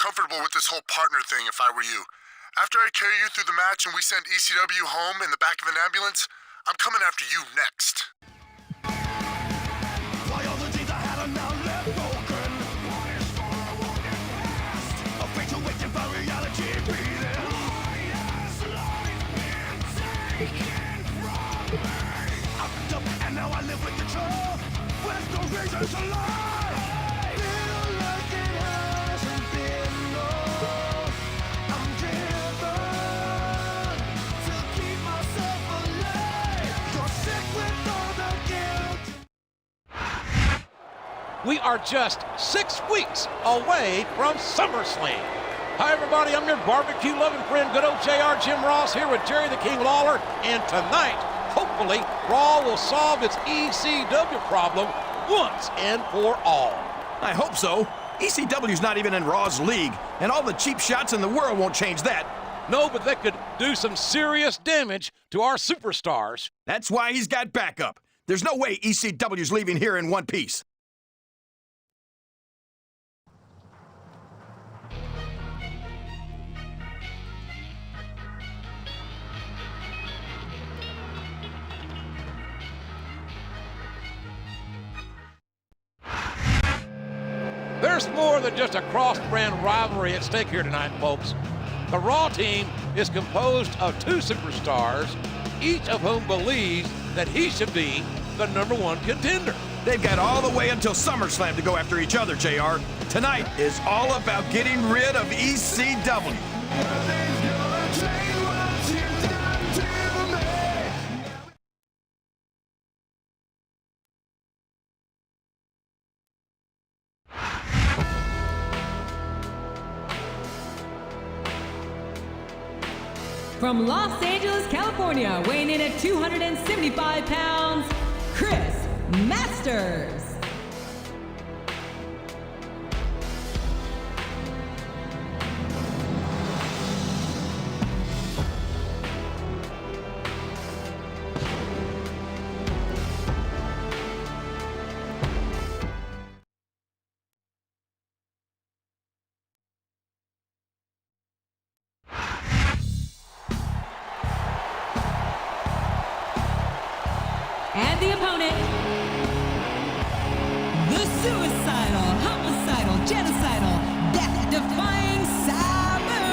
Comfortable with this whole partner thing if I were you. After I carry you through the match and we send ECW home in the back of an ambulance, I'm coming after you next. Why all the dreams I had are now left broken? One is for a wounded past, afraid to wait for reality beating. Why has life been taken from me? I picked up and now I live with the truth, with no reason to lie. We are just 6 weeks away from SummerSlam. Hi, everybody. I'm your barbecue-loving friend, good old JR Jim Ross, here with Jerry the King Lawler. And tonight, hopefully, Raw will solve its ECW problem once and for all. I hope so. ECW's not even in Raw's league, and all the cheap shots in the world won't change that. No, but that could do some serious damage to our superstars. That's why he's got backup. There's no way ECW's leaving here in one piece. There's more than just a cross-brand rivalry at stake here tonight, folks. The Raw team is composed of 2 superstars, each of whom believes that he should be the #1 contender. They've got all the way until SummerSlam to go after each other, JR. Tonight is all about getting rid of ECW. From Los Angeles, California, weighing in at 275 pounds, Chris Masters. And the opponent, the suicidal, homicidal, genocidal, death-defying Sabu.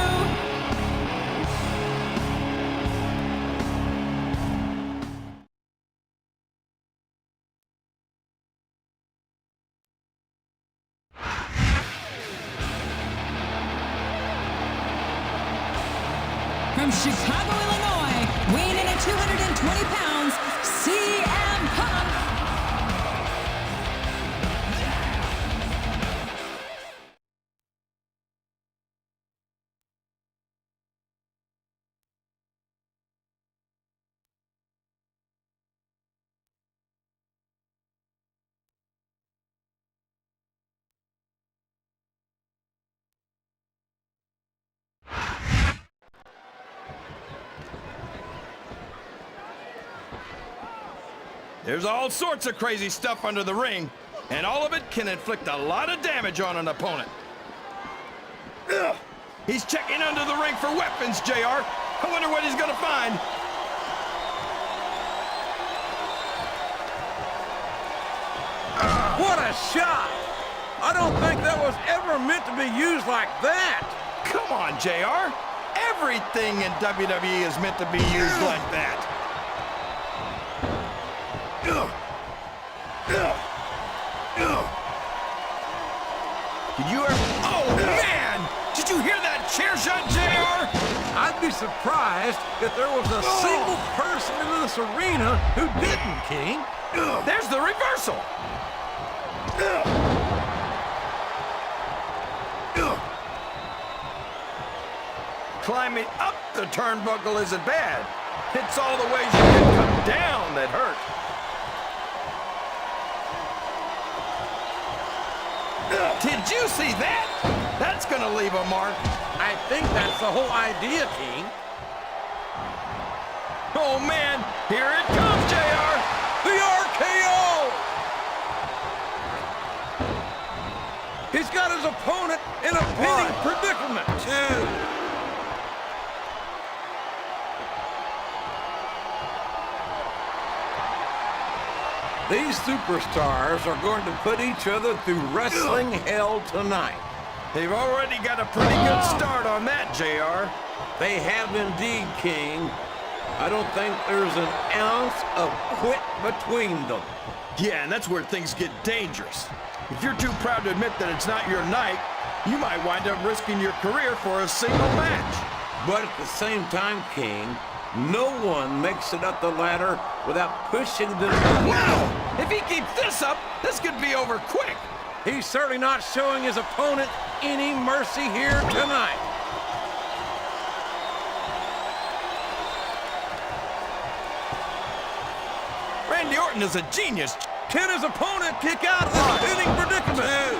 From Chicago, Illinois, weighing in at 220 pounds, CM Punk. There's all sorts of crazy stuff under the ring, and all of it can inflict a lot of damage on an opponent. Ugh. He's checking under the ring for weapons, JR. I wonder what he's gonna find. What a shot! I don't think that was ever meant to be used like that. Come on, JR. Everything in WWE is meant to be used like that. Did you ever... Oh, man! Did you hear that chair shot, JR. I'd be surprised if there was a single person in this arena who didn't, King. There's the reversal. Climbing up the turnbuckle isn't bad. It's all the ways you can come down that hurt. Did you see that? That's gonna leave a mark. I think that's the whole idea, King. Oh man, here it comes, JR. The RKO! He's got his opponent in a pinning predicament. 2. These superstars are going to put each other through wrestling hell tonight. They've already got a pretty good start on that, JR. They have indeed, King. I don't think there's an ounce of quit between them. Yeah, and that's where things get dangerous. If you're too proud to admit that it's not your night, you might wind up risking your career for a single match. But at the same time, King, no one makes it up the ladder without pushing them. Wow! If he keeps this up, this could be over quick. He's certainly not showing his opponent any mercy here tonight. Randy Orton is a genius. Can his opponent kick out of this pinning predicament? 2.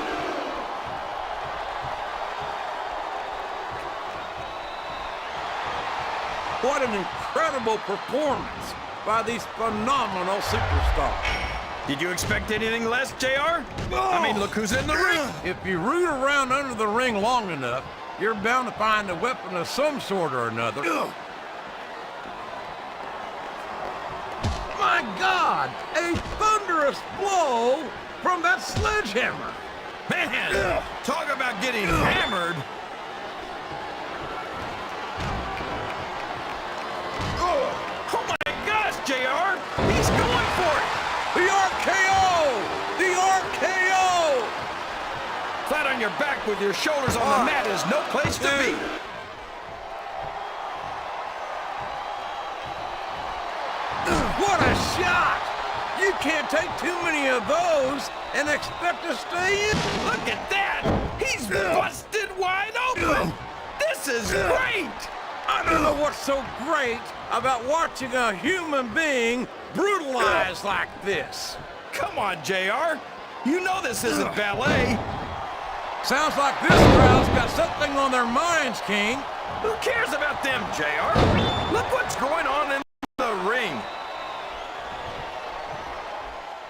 What an incredible performance by these phenomenal superstars. Did you expect anything less, JR? I mean, look who's in the ring. If you root around under the ring long enough, you're bound to find a weapon of some sort or another. My God, a thunderous blow from that sledgehammer. Man, talk about getting hammered. Oh my gosh, JR, he's going for it. The RKO! The RKO! Flat on your back with your shoulders on the mat is no place to be. What a shot! You can't take too many of those and expect to stay in. Look at that! He's busted wide open! This is great! I don't know what's so great about watching a human being brutalized like this. Come on, JR. You know this isn't ballet. Sounds like this crowd's got something on their minds, King. Who cares about them, JR? Look what's going on in the ring.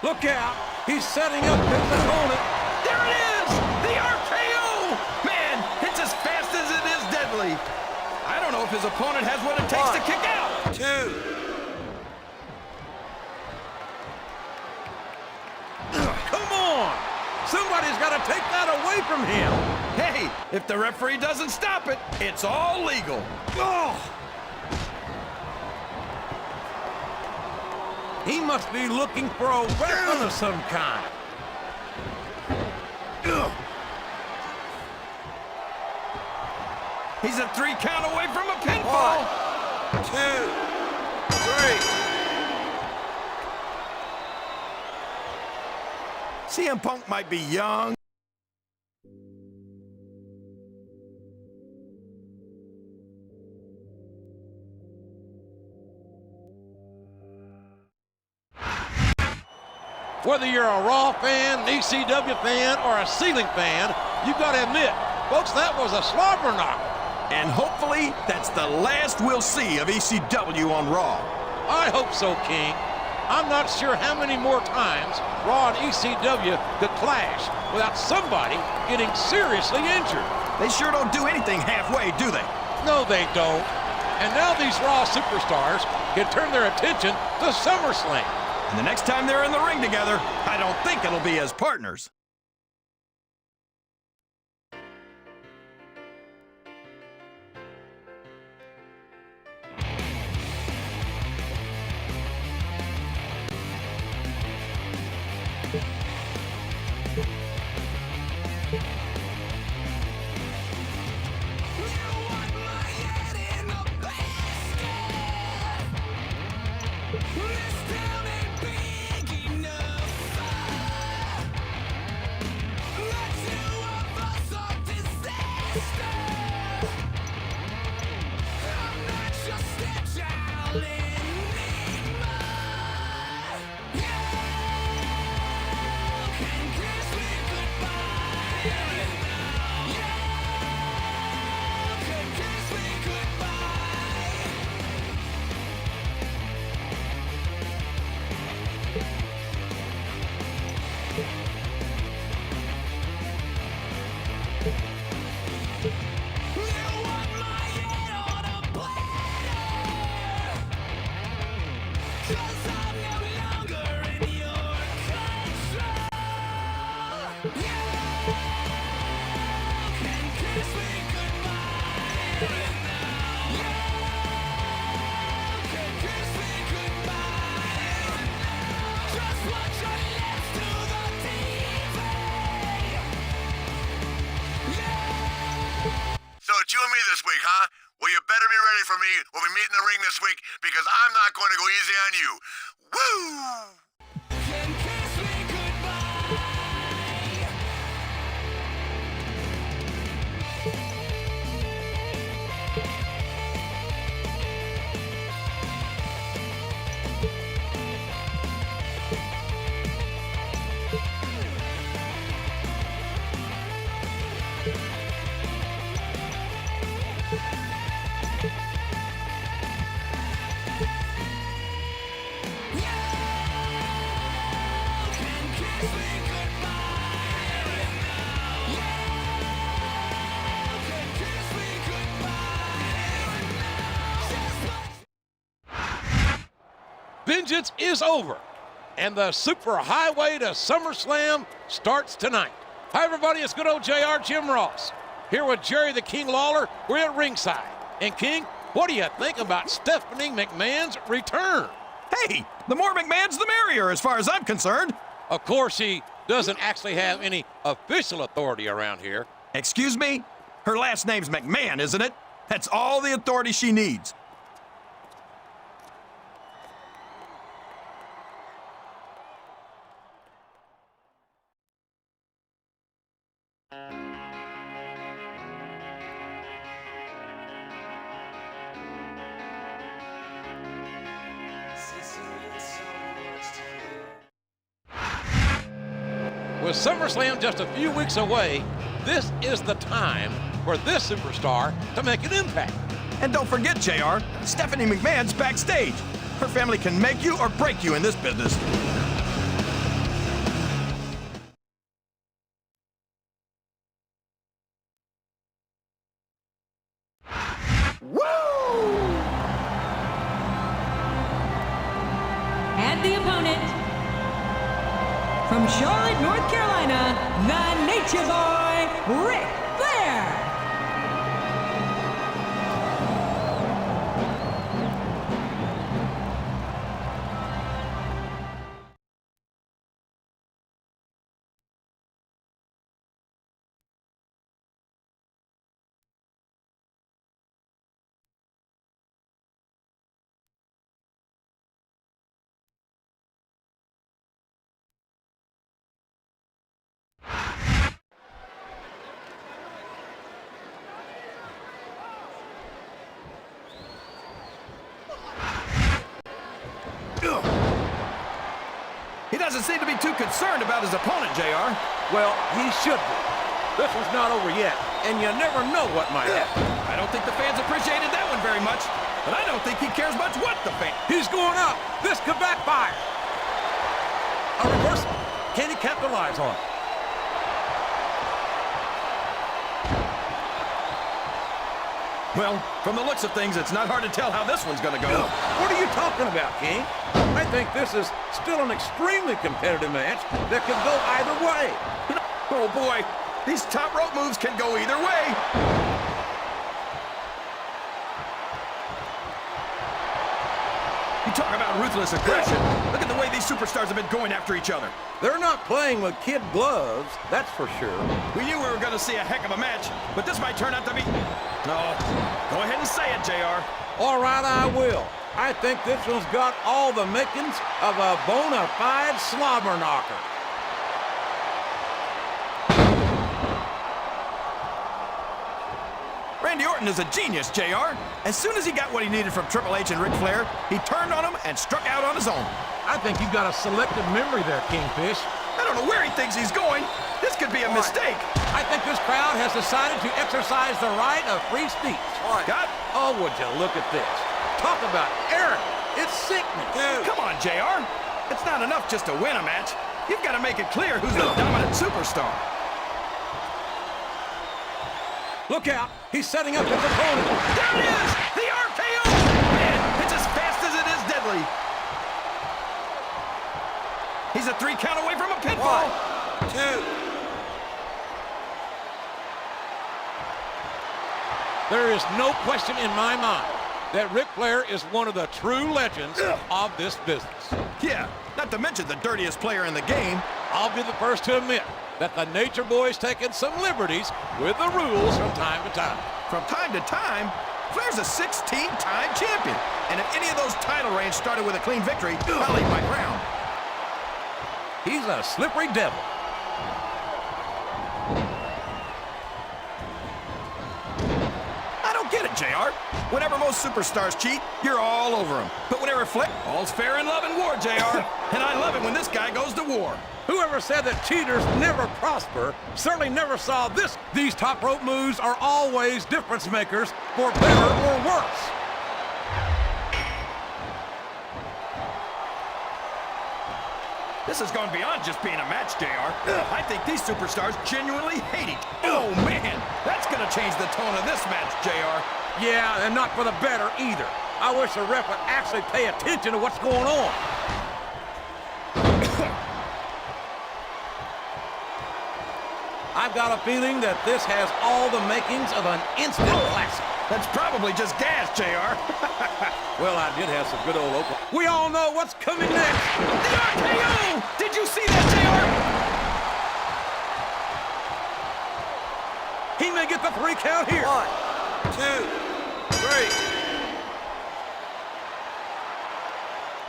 Look out. He's setting up his opponent. There it is! The RKO! Man, it's as fast as it is deadly. I don't know if his opponent has what it takes to kick out. 2. Come on! Somebody's got to take that away from him. Hey, if the referee doesn't stop it, it's all legal. Oh! He must be looking for a weapon of some kind. He's a 3 count away from a pinfall. 1, 2, 3. CM Punk might be young. Whether you're a Raw fan, an ECW fan, or a Ceiling fan, you got to admit, folks, that was a slobber knocker. And hopefully, that's the last we'll see of ECW on Raw. I hope so, King. I'm not sure how many more times Raw and ECW could clash without somebody getting seriously injured. They sure don't do anything halfway, do they? No, they don't. And now these Raw superstars can turn their attention to SummerSlam. And the next time they're in the ring together, I don't think it'll be as partners. So it's you and me this week, huh? Well, you better be ready for me when we meet in the ring this week, because I'm not going to go easy on you. Woo! Vengeance is over, and the super highway to SummerSlam starts tonight. Hi, everybody. It's good old JR, Jim Ross, here with Jerry the King Lawler. We're at ringside. And, King, what do you think about Stephanie McMahon's return? Hey, the more McMahons, the merrier, as far as I'm concerned. Of course, she doesn't actually have any official authority around here. Excuse me? Her last name's McMahon, isn't it? That's all the authority she needs. With SummerSlam just a few weeks away, this is the time for this superstar to make an impact. And don't forget, JR, Stephanie McMahon's backstage. Her family can make you or break you in this business. And the opponent, from Charlotte, North Carolina, the Nature Boy, Ric Flair. He doesn't seem to be too concerned about his opponent, JR. Well, he should be. This one's not over yet, and you never know what might happen. I don't think the fans appreciated that one very much, but I don't think he cares much what the fans... He's going up. This could backfire. A reversal. Can he capitalize on it? Well, from the looks of things, it's not hard to tell how this one's gonna go. What are you talking about, King? I think this is still an extremely competitive match that could go either way. Oh boy, these top rope moves can go either way. You talk about ruthless aggression. Look at the way these superstars have been going after each other. They're not playing with kid gloves, that's for sure. We knew we were gonna see a heck of a match, but this might turn out to be... No, go ahead and say it, JR. All right, I will. I think this one's got all the makings of a bona fide slobber knocker. Randy Randy Orton is a genius, JR. As soon as he got what he needed from Triple H and Ric Flair, he turned on him and struck out on his own. I think you've got a selective memory there, Kingfish. I don't know where he thinks he's going. This could be a mistake. I think this crowd has decided to exercise the right of free speech. Got? Oh, would you look at this. Talk about arrogant. It's sickening. Come on, JR. It's not enough just to win a match. You've got to make it clear who's the dominant superstar. Look out. He's setting up his opponent. There it is! The RKO! Man, it's as fast as it is deadly. He's a 3 count away from a pinfall. 1, 2. There is no question in my mind that Ric Flair is one of the true legends of this business. Yeah, not to mention the dirtiest player in the game. I'll be the first to admit that the Nature Boy's taken some liberties with the rules from time to time. From time to time, Flair's a 16-time champion. And if any of those title reigns started with a clean victory, I'll leave my ground. He's a slippery devil. I don't get it, JR. Whenever most superstars cheat, you're all over them. But whenever Flair, all's fair in love and war, JR. And I love it when this guy goes to war. Whoever said that cheaters never prosper certainly never saw this. These top rope moves are always difference makers for better or worse. This has gone beyond just being a match, JR. I think these superstars genuinely hate it. Oh, man. That's going to change the tone of this match, JR. Yeah, and not for the better either. I wish the ref would actually pay attention to what's going on. I've got a feeling that this has all the makings of an instant classic. That's probably just gas, JR. Well, I did have some good old Oklahoma. We all know what's coming next. The RKO! Did you see that, JR? He may get the 3 count here. 1, 2, 3.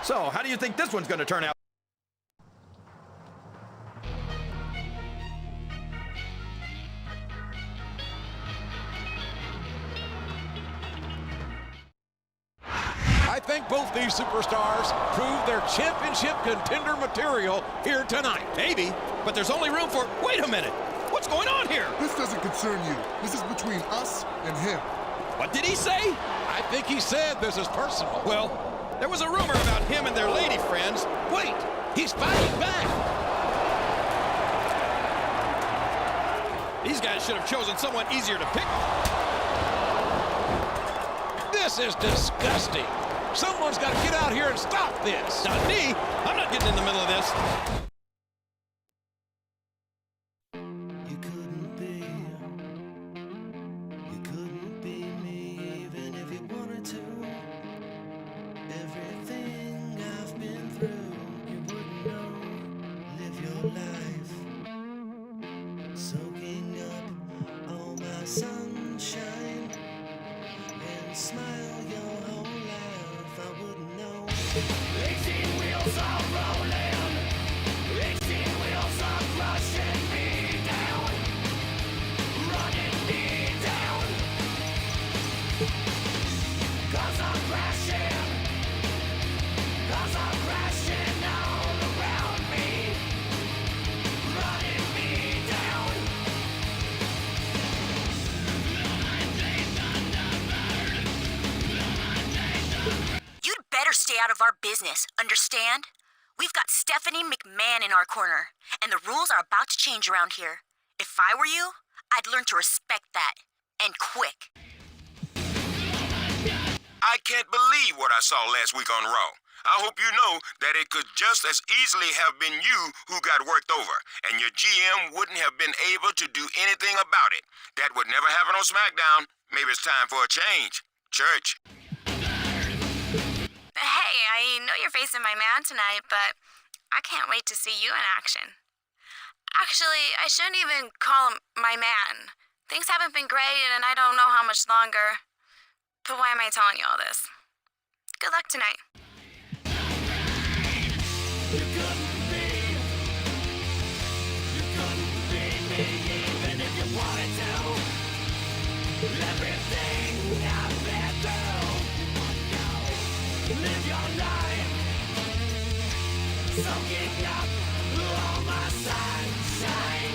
So, how do you think this one's going to turn out? I think both these superstars proved their championship contender material here tonight. Maybe, but there's only room for... Wait a minute! What's going on here? This doesn't concern you. This is between us and him. What did he say? I think he said this is personal. Well, there was a rumor about him and their lady friends. Wait, he's fighting back. These guys should have chosen someone easier to pick. This is disgusting. Someone's got to get out here and stop this. Not me. I'm not getting in the middle of this. You couldn't be me even if you wanted to. Everything I've been through, you wouldn't know. Live your life, soaking up all my sunshine, and smile your whole life. I wouldn't know. 18 wheels are rolling, 18 wheels are crushing me down, running me down. 'Cause I'm crashing all around me, running me down. You'd better stay out of our business, understand? We've got Stephanie McMahon in our corner, and the rules are about to change around here. If I were you, I'd learn to respect that, and quick. I can't believe what I saw last week on Raw. I hope you know that it could just as easily have been you who got worked over, and your GM wouldn't have been able to do anything about it. That would never happen on SmackDown. Maybe it's time for a change. Church. Hey, I know you're facing my man tonight, but I can't wait to see you in action. Actually, I shouldn't even call him my man. Things haven't been great, and I don't know how much longer. But why am I telling you all this? Good luck tonight. Even if you wanted to, everything line, soaking up all my sunshine.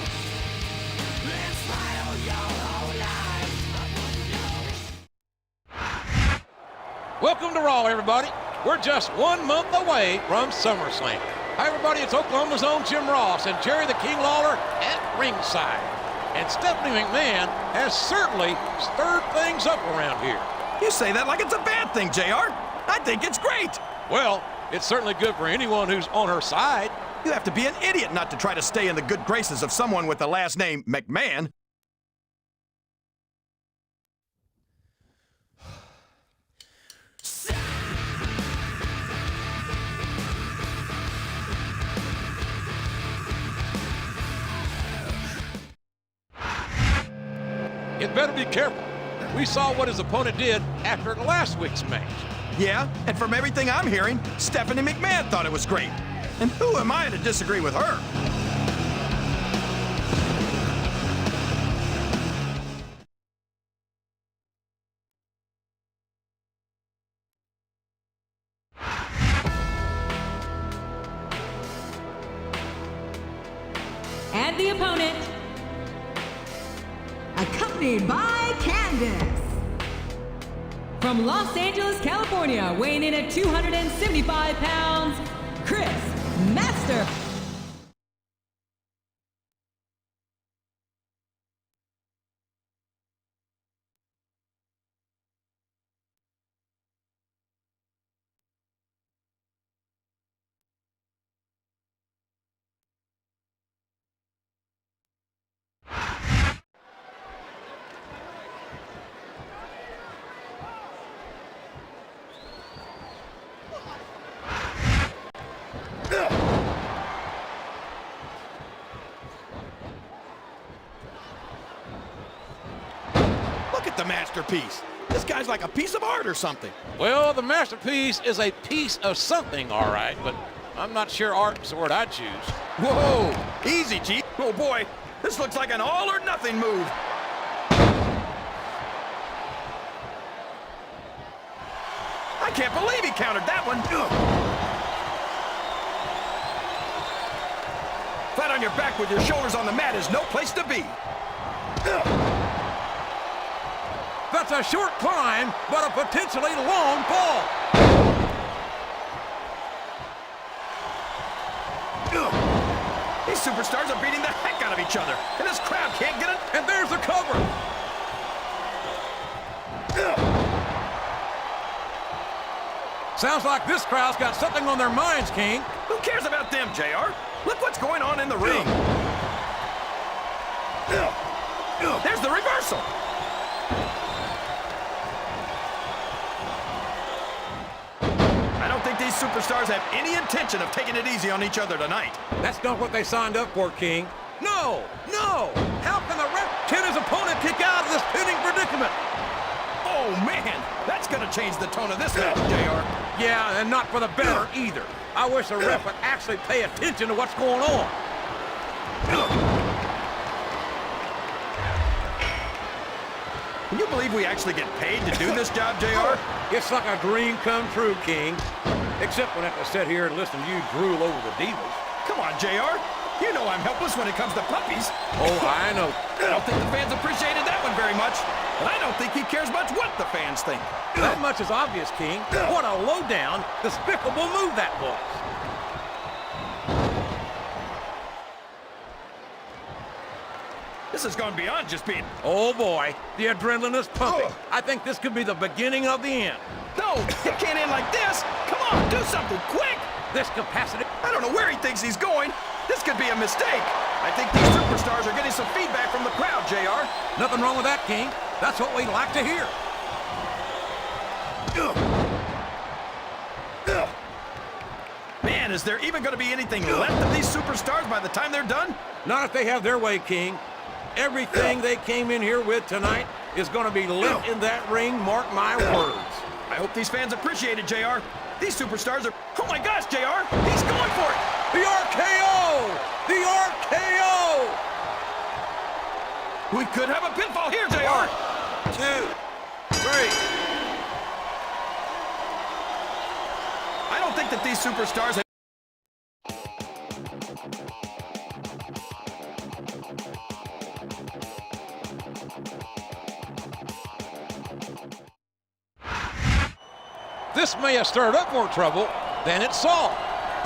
And smile your whole life. Welcome to Raw, everybody. We're just 1 month away from SummerSlam. Hi, everybody. It's Oklahoma's own Jim Ross and Jerry the King Lawler at ringside. And Stephanie McMahon has certainly stirred things up around here. You say that like it's a bad thing, JR. I think it's great. Well, it's certainly good for anyone who's on her side. You have to be an idiot not to try to stay in the good graces of someone with the last name McMahon. It better be careful. We saw what his opponent did after last week's match. Yeah, and from everything I'm hearing, Stephanie McMahon thought it was great. And who am I to disagree with her? And the opponent, accompanied by Candace. From Los Angeles, California, weighing in at 275 pounds, Chris Master. Look at the masterpiece. This guy's like a piece of art or something. Well, the masterpiece is a piece of something, all right, but I'm not sure art's the word I'd choose. Whoa, easy, G. Oh boy, this looks like an all or nothing move. I can't believe he countered that one. Ugh. Flat on your back with your shoulders on the mat is no place to be. Ugh. That's a short climb, but a potentially long fall. Ugh. These superstars are beating the heck out of each other, and this crowd can't get it. And there's a cover. Ugh. Sounds like this crowd's got something on their minds, King. Who cares about them, JR? Look what's going on in the ring. There's the reversal. I don't think these superstars have any intention of taking it easy on each other tonight. That's not what they signed up for, King. No, no. How can the ref can his opponent kick out of this pinning predicament? Oh, man. That's going to change the tone of this match, JR. Yeah, and not for the better either. I wish the ref would actually pay attention to what's going on. Can you believe we actually get paid to do this job, JR? It's like a dream come true, King. Except when I have to sit here and listen to you drool over the divas. Come on, JR. You know I'm helpless when it comes to puppies. Oh, I know. I don't think the fans appreciated that one very much. But I don't think he cares much what the fans think. That much is obvious, King. What a low-down, despicable move that was. This has gone beyond just being... Oh, boy. The adrenaline is pumping. I think this could be the beginning of the end. No, it can't end like this. Come on, do something quick. This capacity... I don't know where he thinks he's going. This could be a mistake. I think these superstars are getting some feedback from the crowd, JR. Nothing wrong with that, King. That's what we like to hear. Man, is there even going to be anything left of these superstars by the time they're done? Not if they have their way, King. Everything they came in here with tonight is going to be left in that ring, mark my words. I hope these fans appreciate it, JR. These superstars are... Oh my gosh, JR! He's going for it! The RKO! The RKO! We could have a pinfall here, JR! 1, 2, 3. I don't think that these superstars have... This may have stirred up more trouble than it solved.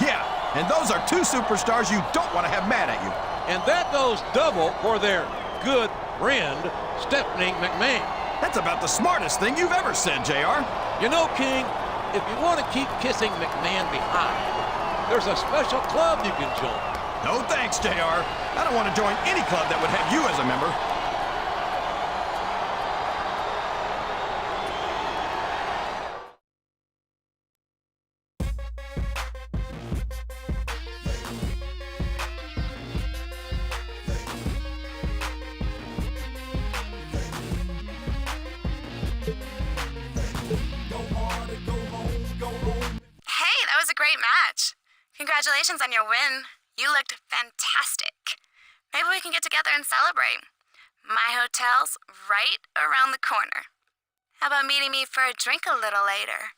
Yeah, and those are two superstars you don't want to have mad at you. And that goes double for their good friend, Stephanie McMahon. That's about the smartest thing you've ever said, JR. You know, King, if you want to keep kissing McMahon behind, there's a special club you can join. No thanks, JR. I don't want to join any club that would have you as a member. Hey, that was a great match. Congratulations on your win. You looked fantastic. Maybe we can get together and celebrate. My hotel's right around the corner. How about meeting me for a drink a little later?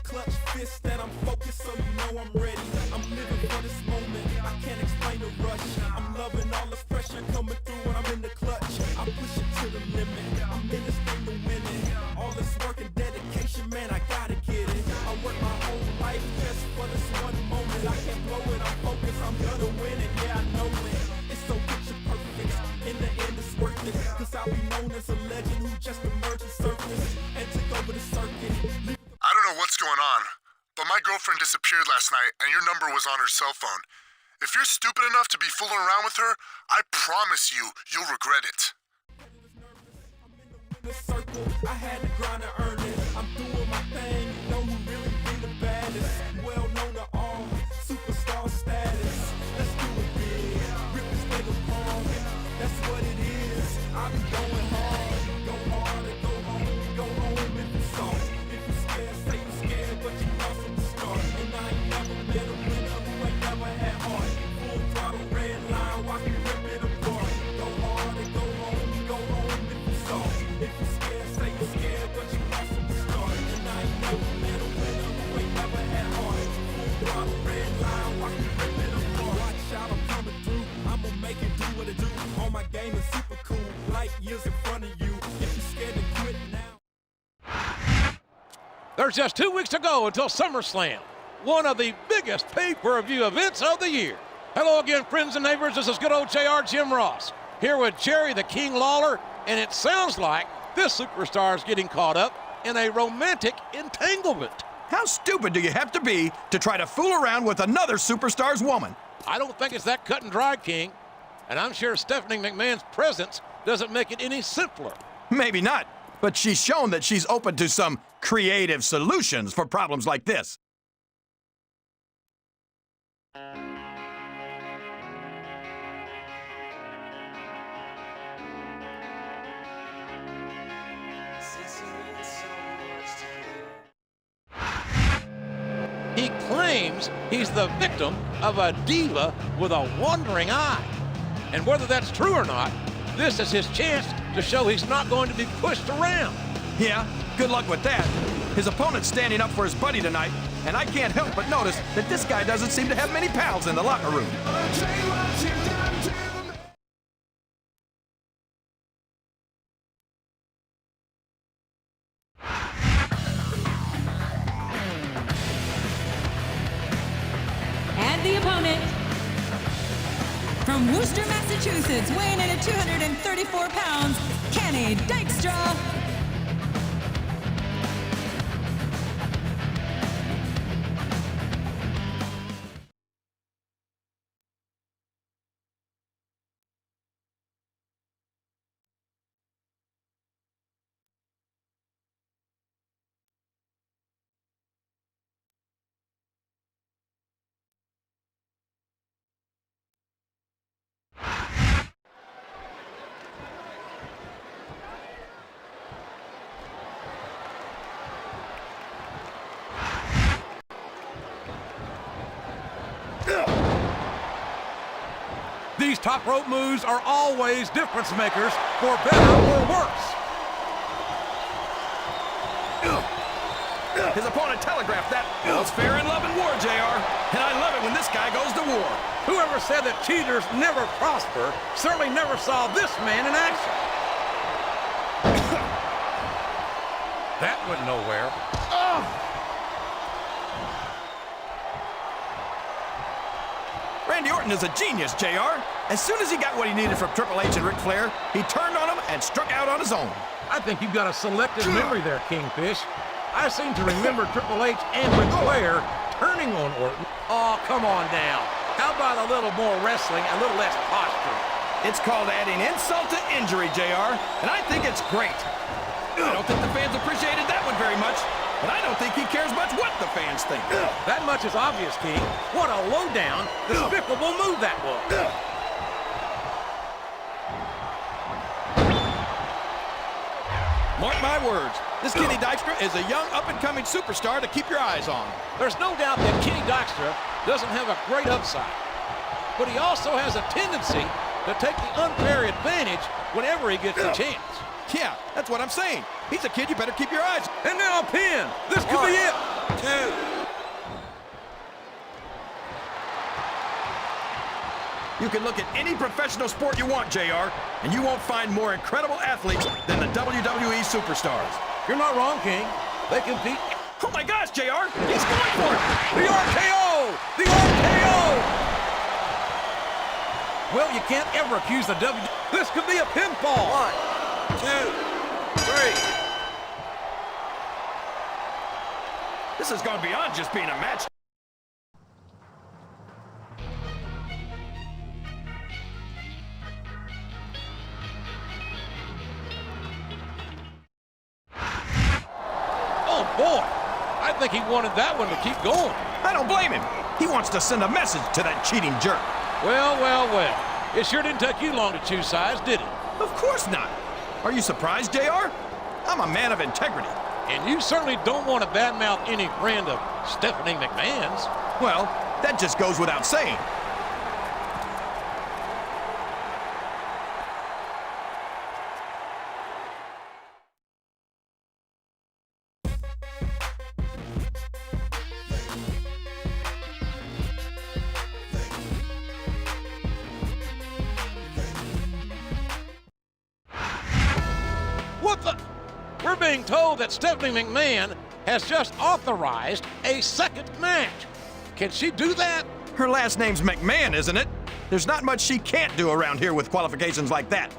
Clutch fist that I'm focused, so you know I'm ready. I'm living for this moment, I can't explain the rush. I'm loving all the pressure coming through when I'm in the clutch. I push it to the limit, I'm in this thing to win it. All this work and dedication, man, I gotta get it. I work my whole life just for this one moment. I can't blow it, I'm focused, I'm gonna win it, yeah, I know it. It's so picture perfect, in the end it's worth it. Cause I'll be known as a legend who just emerged and surfaced and took over the circuit. I don't know what's going on, but my girlfriend disappeared last night and your number was on her cell phone. If you're stupid enough to be fooling around with her, I promise you'll regret it. I had to grind to earn it. I'm doing my thing. You know who really be the baddest? Well known to all. Superstar status. Let's do it big. Rip this thing apart. That's what it is. I be going hard. Go hard and go home if you soft. If you scared, say you scared, but you lost from the start. And I ain't never been a winner who ain't never had heart. Full throttle, red line, watch me rip it apart. Go hard and go home if you soft. If you scared, say you scared, but you lost from the start. And I ain't never been a winner who ain't never had heart. Full throttle, red line, watch me rip it apart. Watch out, I'm coming through. I'ma make it do what it do. All my game is super cool, light years in front of you. If you scared to quit now. There's just 2 weeks to go until SummerSlam, one of the biggest pay-per-view events of the year. Hello again, friends and neighbors. This is good old JR Jim Ross here with Jerry the King Lawler, and it sounds like this superstar is getting caught up in a romantic entanglement. How stupid do you have to be to try to fool around with another superstar's woman? I don't think it's that cut and dry, King, and I'm sure Stephanie McMahon's presence doesn't make it any simpler. Maybe not, but she's shown that she's open to some creative solutions for problems like this. He claims he's the victim of a diva with a wandering eye. And whether that's true or not, this is his chance to show he's not going to be pushed around. Yeah, good luck with that. His opponent's standing up for his buddy tonight, and I can't help but notice that this guy doesn't seem to have many pals in the locker room. And the opponent, from Worcester, Massachusetts, weighing in at 234 pounds, Kenny Dykstra. These top rope moves are always difference makers for better or worse. His opponent telegraphed that. Well, it's fair in love and war, JR. And I love it when this guy goes to war. Whoever said that cheaters never prosper certainly never saw this man in action. That went nowhere. Randy Orton is a genius, JR. As soon as he got what he needed from Triple H and Ric Flair, he turned on him and struck out on his own. I think you've got a selective memory there, Kingfish. I seem to remember Triple H and Ric Flair turning on Orton. Oh, come on now. How about a little more wrestling, a little less posture? It's called adding insult to injury, JR, and I think it's great. I don't think the fans appreciated that one very much, but I don't think he cares much what the fans think. That much is obvious, King. What a low-down, despicable move that was. Mark my words, this Kenny Dykstra is a young up-and-coming superstar to keep your eyes on. There's no doubt that Kenny Dykstra doesn't have a great upside, but he also has a tendency to take the unfair advantage whenever he gets a chance. Yeah, that's what I'm saying. He's a kid you better keep your eyes on. And now a pin. This could be it. 2. You can look at any professional sport you want, JR, and you won't find more incredible athletes than the WWE superstars. You're not wrong, King. They compete. Oh my gosh, JR! He's going for it! The RKO! The RKO! Well, you can't ever accuse the This could be a pinfall. 1, 2, 3. This has gone beyond just being a match. Oh, boy. I think he wanted that one to keep going. I don't blame him. He wants to send a message to that cheating jerk. Well, well, well. It sure didn't take you long to choose sides, did it? Of course not. Are you surprised, JR? I'm a man of integrity. And you certainly don't want to badmouth any friend of Stephanie McMahon's. Well, that just goes without saying. What the? We're being told that Stephanie McMahon has just authorized a second match. Can she do that? Her last name's McMahon, isn't it? There's not much she can't do around here with qualifications like that.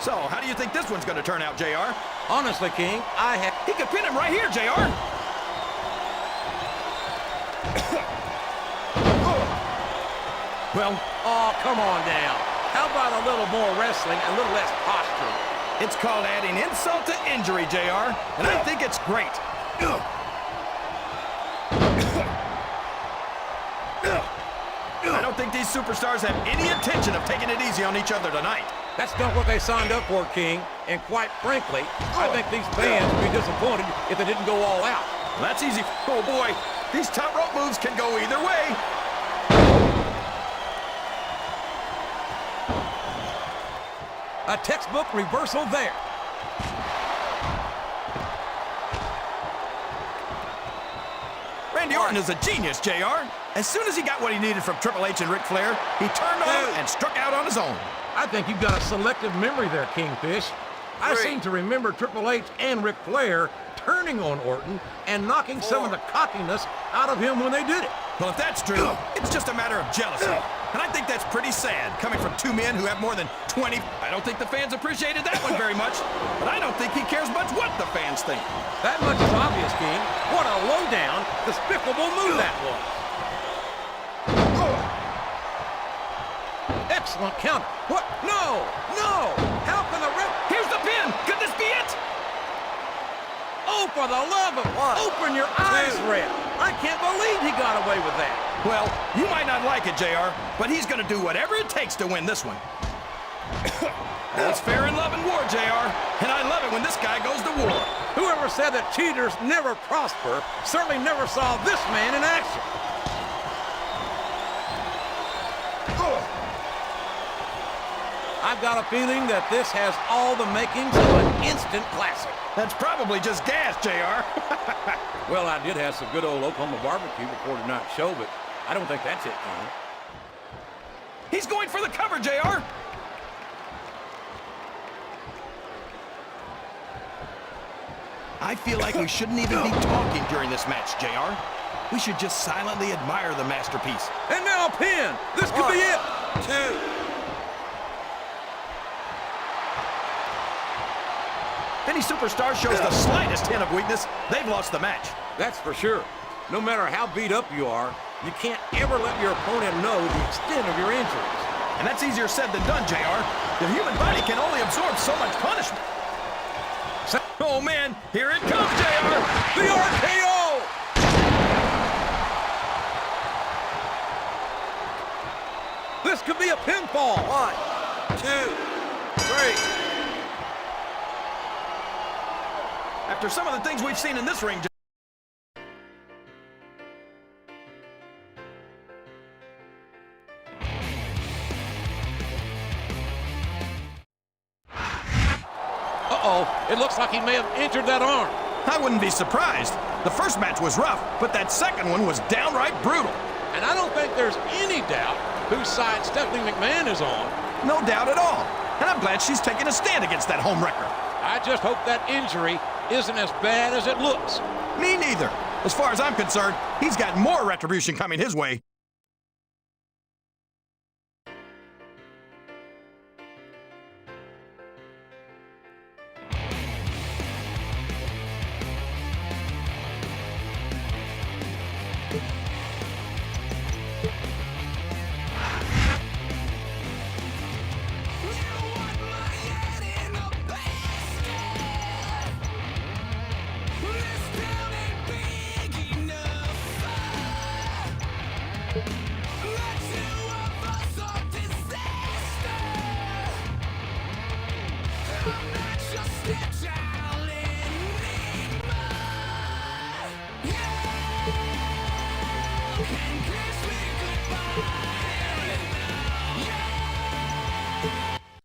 So, how do you think this one's going to turn out, JR? Honestly, King, He could pin him right here, JR. Well, Oh, come on now. How about a little more wrestling, a little less posture? it's called adding insult to injury, JR, and I think it's great. I don't think these superstars have any intention of taking it easy on each other tonight. That's not what they signed up for, King. And quite frankly, I think these fans would be disappointed if they didn't go all out. Well, that's easy. Oh, boy. These top rope moves can go either way. A textbook reversal there. Randy Orton is a genius, JR. As soon as he got what he needed from Triple H and Ric Flair, he turned on him and struck out on his own. I think you've got a selective memory there, Kingfish. I seem to remember Triple H and Ric Flair turning on Orton and knocking some of the cockiness out of him when they did it. Well, if that's true, it's just a matter of jealousy. And I think that's pretty sad, coming from two men who have more than 20. I don't think the fans appreciated that one very much, but I don't think he cares much what the fans think. That much is obvious, King. What a low-down, despicable move that was. Excellent counter. What? No! No! How can the ref... Here's the pin! Could this be it? Oh, for the love of... Open your eyes, ref. I can't believe he got away with that. Well, you might not like it, JR, but he's going to do whatever it takes to win this one. That's fair in love and war, JR, and I love it when this guy goes to war. Whoever said that cheaters never prosper certainly never saw this man in action. I've got a feeling that this has all the makings of an instant classic. That's probably just gas, JR. Well, I did have some good old Oklahoma barbecue before tonight's show, but I don't think that's it, King. He's going for the cover, JR. I feel like we shouldn't even be talking during this match, JR. We should just silently admire the masterpiece. And now a pin. This could be it. 2. Any superstar shows the slightest hint of weakness, they've lost the match. That's for sure. No matter how beat up you are, you can't ever let your opponent know the extent of your injuries. And that's easier said than done, JR. The human body can only absorb so much punishment. Oh, man, here it comes, JR. The RKO! This could be a pinfall. 1, 2, 3. After some of the things we've seen in this ring... Uh-oh, it looks like he may have injured that arm. I wouldn't be surprised. The first match was rough, but that second one was downright brutal. And I don't think there's any doubt whose side Stephanie McMahon is on. No doubt at all. And I'm glad she's taking a stand against that homewrecker. I just hope that injury isn't as bad as it looks. Me neither. As far as I'm concerned, he's got more retribution coming his way.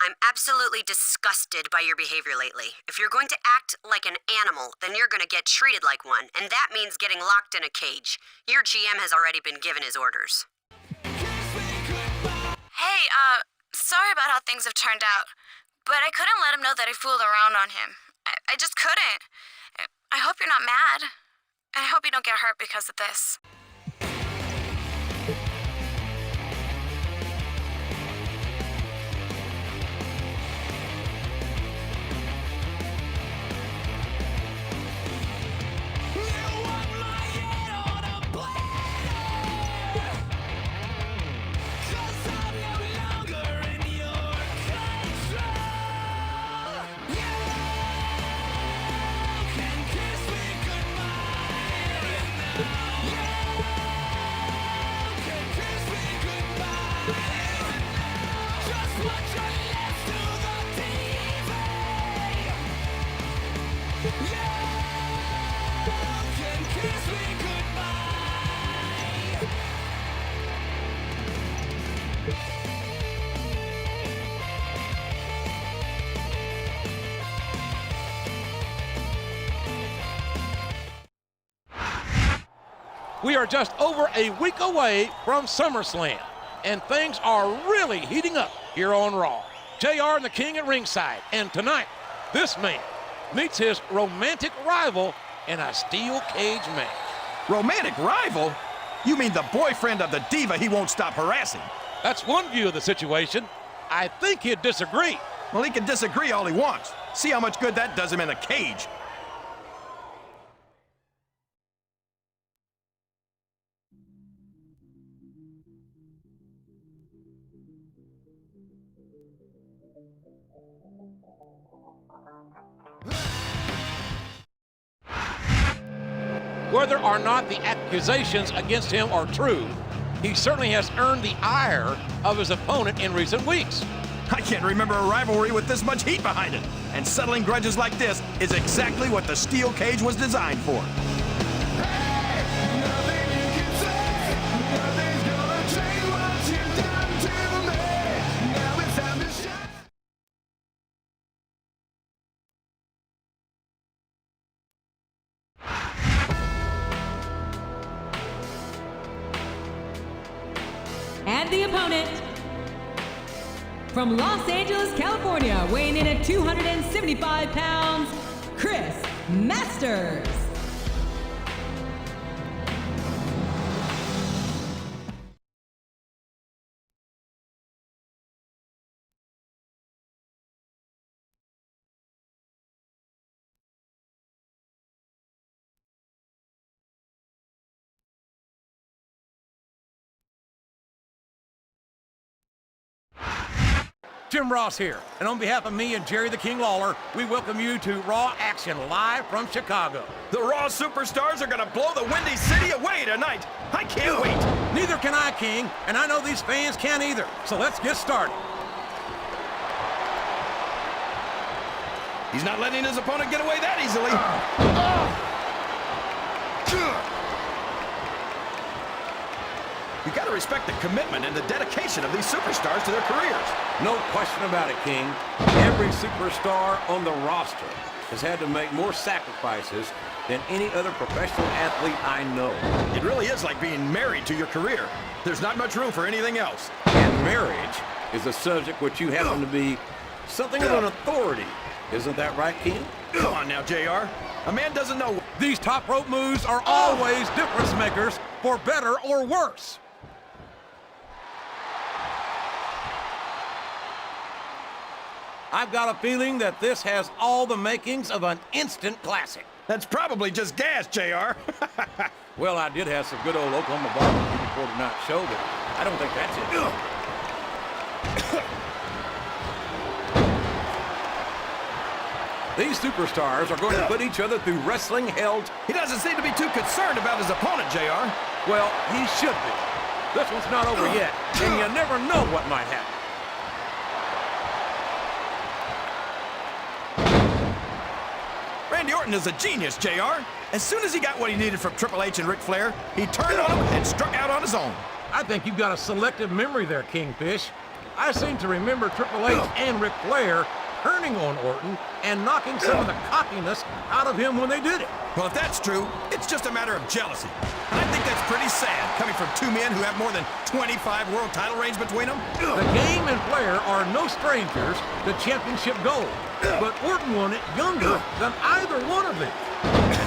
I'm absolutely disgusted by your behavior lately. If you're going to act like an animal, then you're going to get treated like one, and that means getting locked in a cage. Your GM has already been given his orders. Hey, sorry about how things have turned out, but I couldn't let him know that I fooled around on him. I just couldn't. I hope you're not mad. And I hope you don't get hurt because of this. We are just over a week away from SummerSlam, and things are really heating up here on Raw. JR and the King at ringside, and tonight, this man meets his romantic rival in a steel cage match. Romantic rival? You mean the boyfriend of the diva he won't stop harassing? That's one view of the situation. I think he'd disagree. Well, he can disagree all he wants. See how much good that does him in a cage. Whether or not the accusations against him are true, he certainly has earned the ire of his opponent in recent weeks. I can't remember a rivalry with this much heat behind it. And settling grudges like this is exactly what the steel cage was designed for. And the opponent, from Los Angeles, California, weighing in at 275 pounds, Chris Masters. Jim Ross here, and on behalf of me and Jerry the King Lawler, we welcome you to Raw Action live from Chicago. The Raw superstars are gonna blow the Windy City away tonight. I can't wait. Neither can I, King, and I know these fans can't either. So let's get started. He's not letting his opponent get away that easily. You gotta respect the commitment and the dedication of these superstars to their careers. No question about it, King. Every superstar on the roster has had to make more sacrifices than any other professional athlete I know. It really is like being married to your career. There's not much room for anything else. And marriage is a subject which you happen to be something of an authority. Isn't that right, King? Come on now, JR. A man doesn't know. These top rope moves are always difference makers, for better or worse. I've got a feeling that this has all the makings of an instant classic. That's probably just gas, JR. Well, I did have some good old Oklahoma barbecue before tonight's show, but I don't think that's it. These superstars are going to put each other through wrestling hell. He doesn't seem to be too concerned about his opponent, JR. Well, he should be. This one's not over yet, and you never know what might happen. Randy Orton is a genius, JR. As soon as he got what he needed from Triple H and Ric Flair, he turned on him and struck out on his own. I think you've got a selective memory there, Kingfish. I seem to remember Triple H and Ric Flair turning on Orton and knocking some of the cockiness out of him when they did it. Well, if that's true, it's just a matter of jealousy. And I think that's pretty sad, coming from two men who have more than 25 world title reigns between them. The Game and Flair are no strangers to championship gold, but Orton won it younger than either one of them.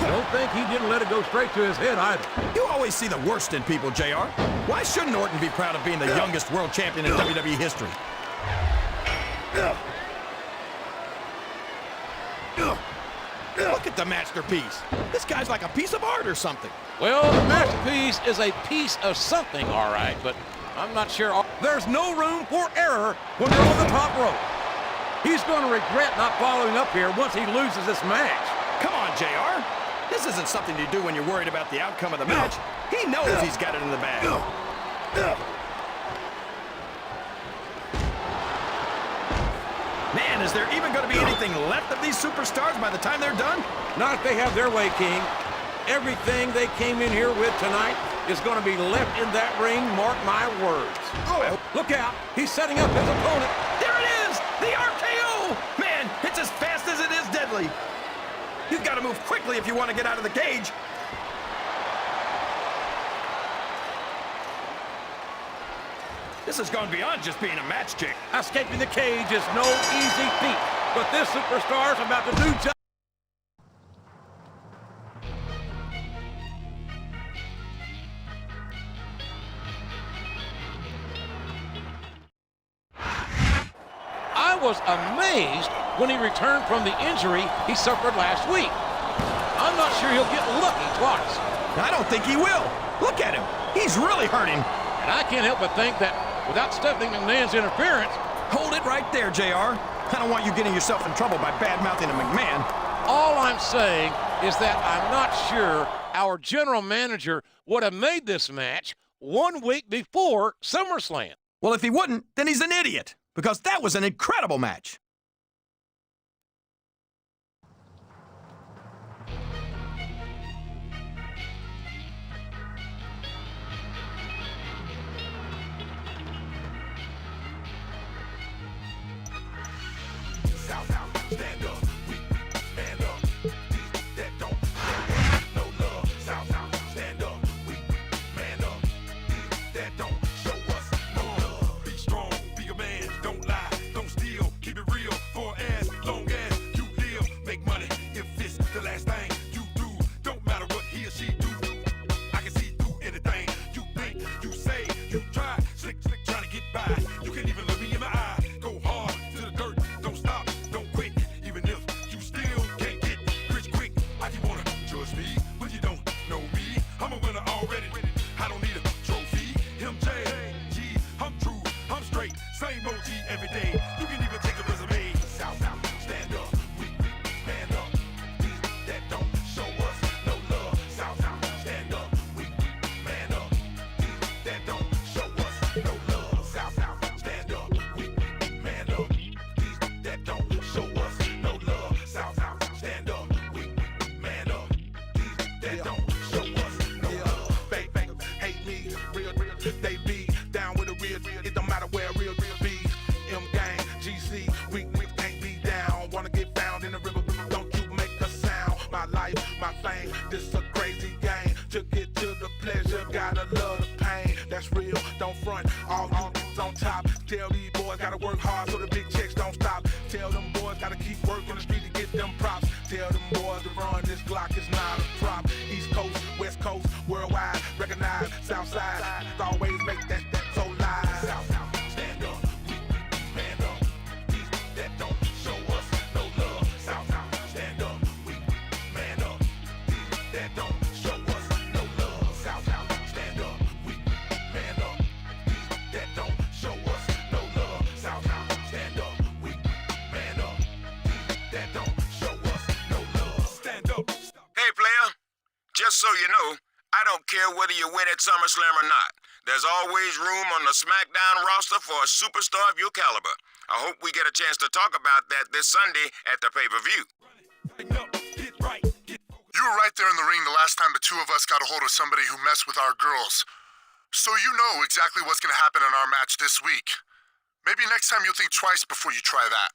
Don't think he didn't let it go straight to his head either. You always see the worst in people, JR. Why shouldn't Orton be proud of being the youngest world champion in WWE history? Look at the masterpiece. This guy's like a piece of art or something. Well, the masterpiece is a piece of something, all right, but I'm not sure. There's no room for error when you're on the top rope. He's going to regret not following up here once he loses this match. Come on, JR. This isn't something you do when you're worried about the outcome of the match. He knows he's got it in the bag. Man, is there even going to be anything left of these superstars by the time they're done? Not if they have their way, King. Everything they came in here with tonight is going to be left in that ring, mark my words. Oh, look out. He's setting up his opponent. There it is! The RKO! Man, it's as fast as it is deadly. You've got to move quickly if you want to get out of the cage. This has gone beyond just being a match chick. Escaping the cage is no easy feat, but this superstar's about to do just... was amazed when he returned from the injury he suffered last week. I'm not sure he'll get lucky twice. I don't think he will. Look at him. He's really hurting. And I can't help but think that without Stephanie McMahon's interference... Hold it right there, JR. I don't want you getting yourself in trouble by bad-mouthing a McMahon. All I'm saying is that I'm not sure our general manager would have made this match 1 week before SummerSlam. Well, if he wouldn't, then he's an idiot, because that was an incredible match. Stand up, we man up. These that don't no love. South, stand up, we man up. These that don't show us no love. Be strong, be a man, don't lie, don't steal, keep it real for as long as you live. Make money if it's the last thing you do. Don't matter what he or she do. I can see through anything you think, you say, you try, slick, trying to get by. You can't even look me in my eye. Go hard to the dirt, don't stop, don't quit. Even if you still can't get rich quick, like you wanna judge me, but you don't know me. I'm a winner already. I don't need a trophy. MJ, I'm true, I'm straight, same OG every day. You can even take a resume. South, stand up, we man up. These that don't show us no love. South, stand up, we man up. These that don't show us no love. South, stand up, we man up. These that don't show us no love. South, stand up, we man up. These that don't show us no love. Fake bangers hate me, real, they be down with the real. It don't matter where real be. M gang, GC, we can't be down. Wanna get found in the river, don't you make a sound. My life, my fame, this a crazy game. To get to the pleasure, gotta love the pain. That's real, don't front, all you on top. Tell these boys gotta work hard so the big checks don't stop. Tell them boys gotta keep working the street to get them props. Tell them boys to run, this Glock is not a prop. East Coast, West Coast, worldwide, recognize, Southside, always make that so live. South, stand up, we man up. These that don't show us no love. South, stand up, we man up. These that don't show us no love. South, stand up, we man up. These that don't show us no love. South, stand up, we man up. These that don't show us no love. Stand up. Hey, player, just so you know, I don't care whether you win at SummerSlam or not. There's always room on the SmackDown roster for a superstar of your caliber. I hope we get a chance to talk about that this Sunday at the pay-per-view. You were right there in the ring the last time the two of us got a hold of somebody who messed with our girls. So you know exactly what's gonna happen in our match this week. Maybe next time you'll think twice before you try that.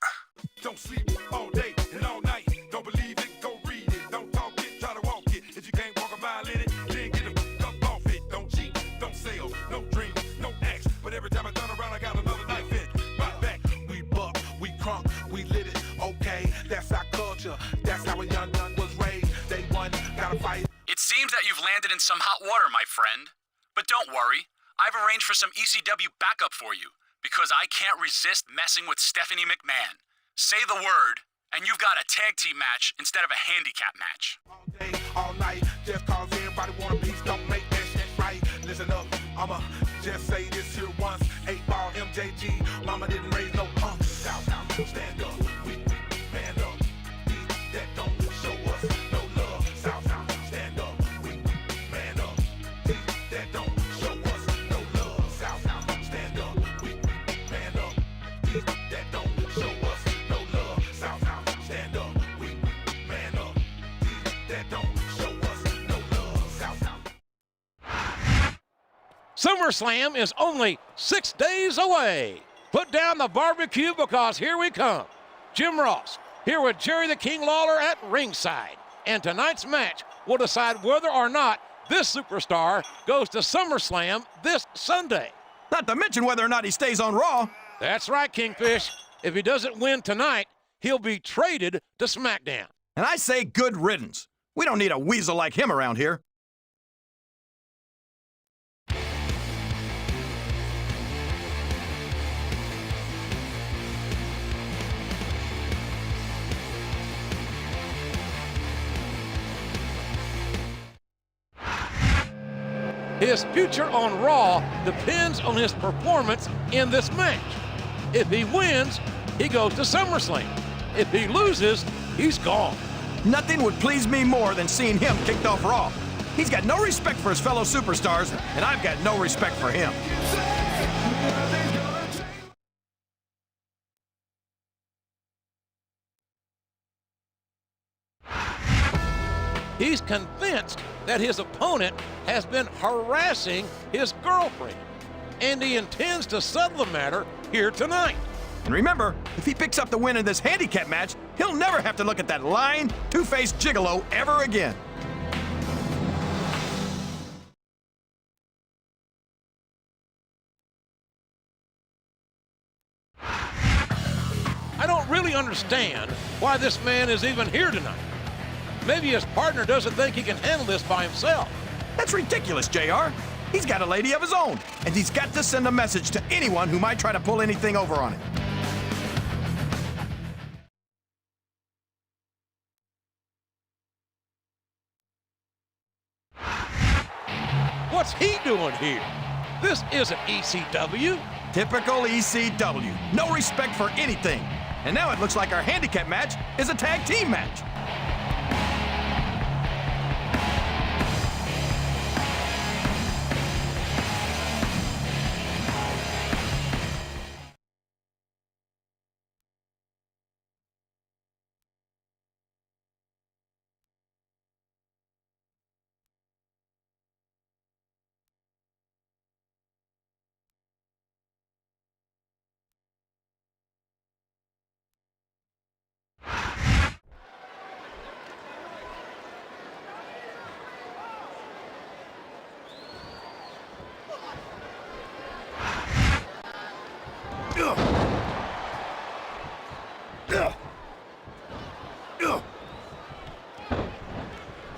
Don't sleep all day and all night. Don't believe it, go read it. Don't talk it, try to walk it. If you can't walk a mile in it, then get up off it. Don't cheat, don't sell, no dreams, no acts. But every time I turn around, I got another knife in my back. We buck, we crunk, we lit it. Okay, that's our culture. That's how a young was raised. They won, gotta fight. It seems that you've landed in some hot water, my friend. But don't worry, I've arranged for some ECW backup for you, because I can't resist messing with Stephanie McMahon. Say the word, and you've got a tag team match instead of a handicap match. All day, all night, just cause everybody want a piece, don't make that shit right. Listen up, I'ma just say this here once. 8-ball MJG, mama didn't raise no punks. South, stand up, we man up. These that don't show us no love. South, stand up, we man up. These that don't show us no love. South, stand up, we man up. These that don't show us no love. South, stand up, we man up. These that don't show us no love. South. SummerSlam is only 6 days away. Put down the barbecue because here we come. Jim Ross here with Jerry the King Lawler at ringside. And tonight's match will decide whether or not this superstar goes to SummerSlam this Sunday. Not to mention whether or not he stays on Raw. That's right, Kingfish. If he doesn't win tonight, he'll be traded to SmackDown. And I say good riddance. We don't need a weasel like him around here. His future on Raw depends on his performance in this match. If he wins, he goes to SummerSlam. If he loses, he's gone. Nothing would please me more than seeing him kicked off Raw. He's got no respect for his fellow superstars, and I've got no respect for him. He's convinced that his opponent has been harassing his girlfriend, and he intends to settle the matter here tonight. And remember, if he picks up the win in this handicap match, he'll never have to look at that lying, two-faced gigolo ever again. I don't really understand why this man is even here tonight. Maybe his partner doesn't think he can handle this by himself. That's ridiculous, JR. He's got a lady of his own, and he's got to send a message to anyone who might try to pull anything over on him. What's he doing here? This isn't ECW. Typical ECW. No respect for anything. And now it looks like our handicap match is a tag team match.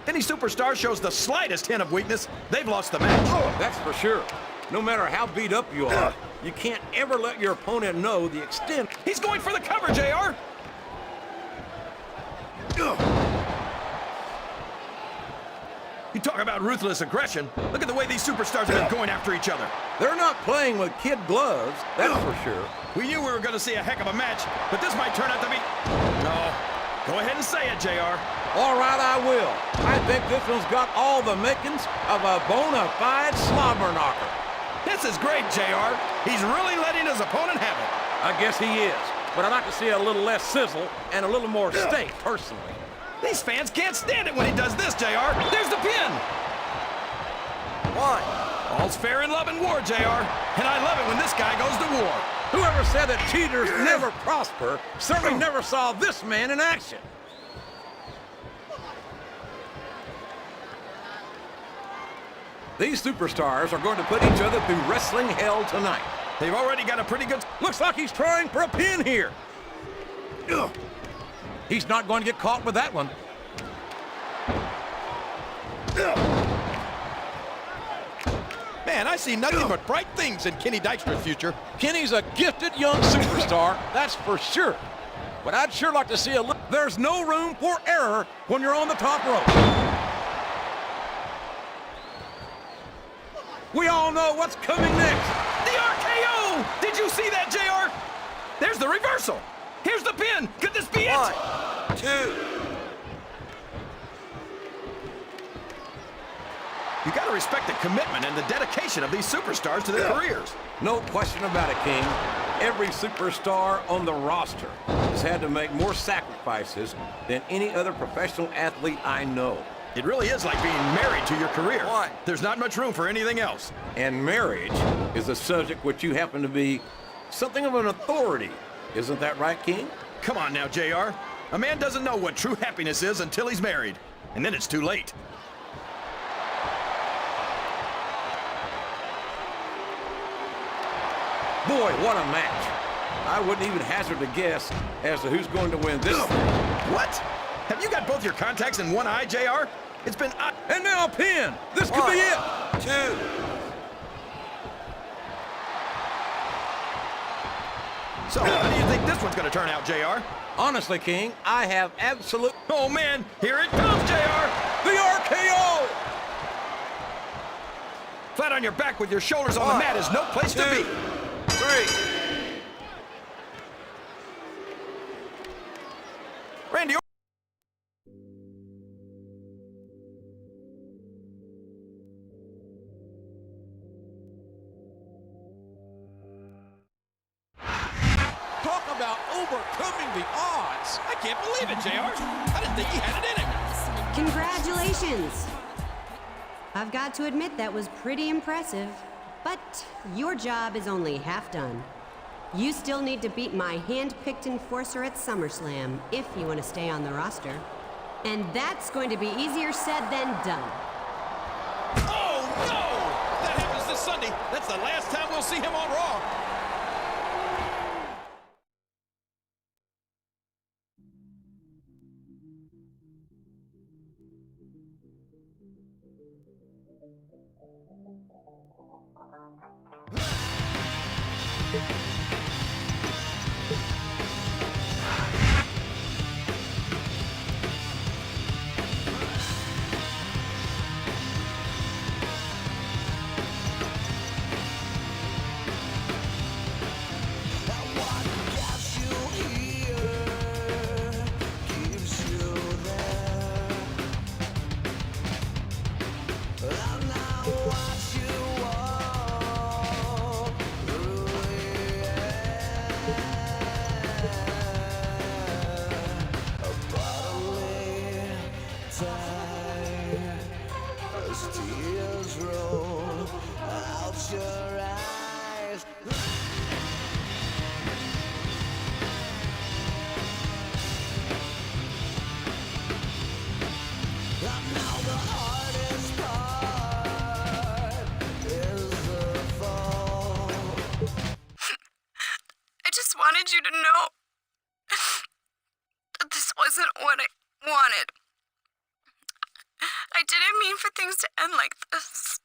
Any superstar shows the slightest hint of weakness, they've lost the match. Oh, that's for sure. No matter how beat up you are, you can't ever let your opponent know the extent. He's going for the cover, JR. You talk about ruthless aggression. Look at the way these superstars have been going after each other. They're not playing with kid gloves, that's for sure. We knew we were going to see a heck of a match, but this might turn out to be... No. Go ahead and say it, JR. All right, I will. I think this one's got all the makings of a bona fide slobber knocker. This is great, JR. He's really letting his opponent have it. I guess he is, but I'd like to see a little less sizzle and a little more steak, personally. These fans can't stand it when he does this, JR. There's the pin. Why? All's fair in love and war, JR. And I love it when this guy goes to war. Whoever said that cheaters never prosper certainly never saw this man in action. These superstars are going to put each other through wrestling hell tonight. They've already got a pretty good... Looks like he's trying for a pin here. He's not going to get caught with that one. Man, I see nothing but bright things in Kenny Dykstra's future. Kenny's a gifted young superstar, that's for sure. But I'd sure like to see a look. There's no room for error when you're on the top rope. We all know what's coming next. The RKO! Did you see that, JR? There's the reversal. Here's the pin. Could this be it? 1, 2. You gotta respect the commitment and the dedication of these superstars to their careers. No question about it, King. Every superstar on the roster has had to make more sacrifices than any other professional athlete I know. It really is like being married to your career. Why? There's not much room for anything else. And marriage is a subject which you happen to be something of an authority. Isn't that right, King? Come on now, JR. A man doesn't know what true happiness is until he's married. And then it's too late. Boy, what a match. I wouldn't even hazard a guess as to who's going to win this thing. What? Have you got both your contacts in one eye, JR? It's been... And now a pin. This could be it. 2. So, how do you think this one's going to turn out, JR? Honestly, King, I have absolute... Oh, man, here it comes, JR! The RKO! Flat on your back with your shoulders on the mat is no place to be. 3. Randy Orton. Talk about overcoming the odds. I can't believe it, JR. I didn't think he had it in him. Congratulations! I've got to admit that was pretty impressive. But your job is only half done. You still need to beat my hand-picked enforcer at SummerSlam if you want to stay on the roster. And that's going to be easier said than done. Oh, no! That happens this Sunday. That's the last time we'll see him on Raw. I just wanted you to know that this wasn't what I wanted. I didn't mean for things to end like this.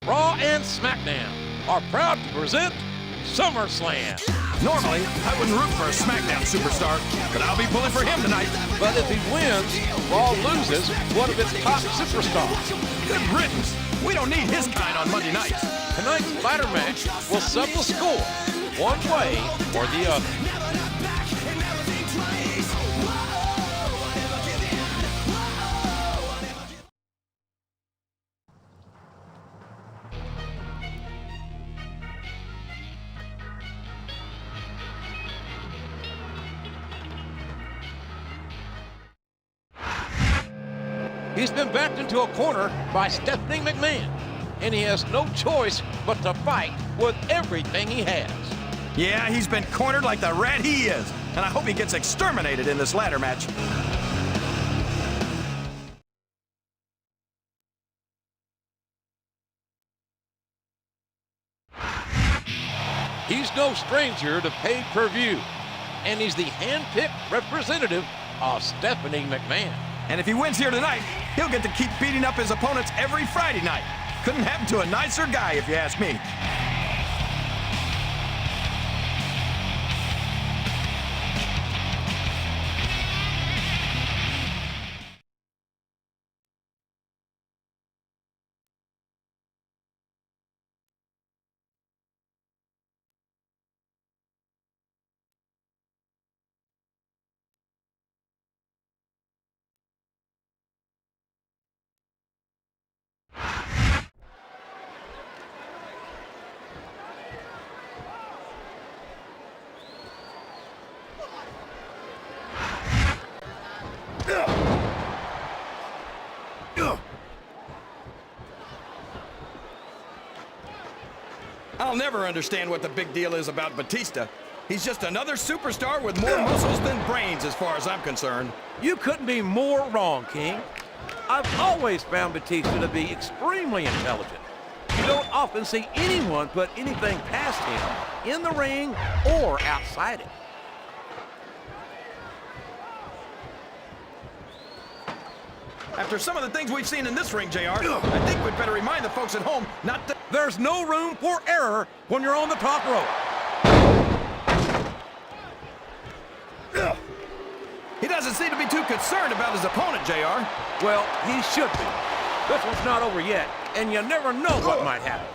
Raw and SmackDown are proud to present SummerSlam. Normally, I wouldn't root for a SmackDown superstar, but I'll be pulling for him tonight. But if he wins, Raw loses one of its top superstars. Good riddance. We don't need his kind on Monday nights. Tonight's ladder match will settle the score one way or the other. He's been backed into a corner by Stephanie McMahon, and he has no choice but to fight with everything he has. Yeah, he's been cornered like the rat he is, and I hope he gets exterminated in this ladder match. He's no stranger to pay-per-view, and he's the hand-picked representative of Stephanie McMahon. And if he wins here tonight, he'll get to keep beating up his opponents every Friday night. Couldn't happen to a nicer guy, if you ask me. I'll never understand what the big deal is about Batista. He's just another superstar with more muscles than brains as far as I'm concerned. You couldn't be more wrong, King. I've always found Batista to be extremely intelligent. You don't often see anyone put anything past him in the ring or outside it. After some of the things we've seen in this ring, JR, I think we'd better remind the folks at home not to... There's no room for error when you're on the top rope. He doesn't seem to be too concerned about his opponent, JR. Well, he should be. This one's not over yet, and you never know what might happen.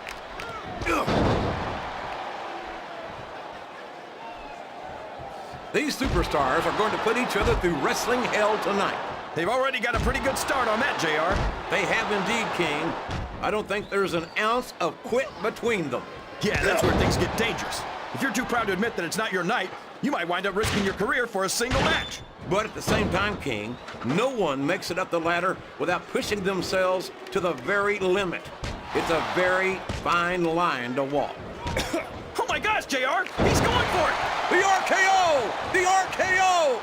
These superstars are going to put each other through wrestling hell tonight. They've already got a pretty good start on that, JR. They have indeed, King. I don't think there's an ounce of quit between them. Yeah, that's where things get dangerous. If you're too proud to admit that it's not your night, you might wind up risking your career for a single match. But at the same time, King, no one makes it up the ladder without pushing themselves to the very limit. It's a very fine line to walk. Oh my gosh, JR! He's going for it! The RKO! The RKO!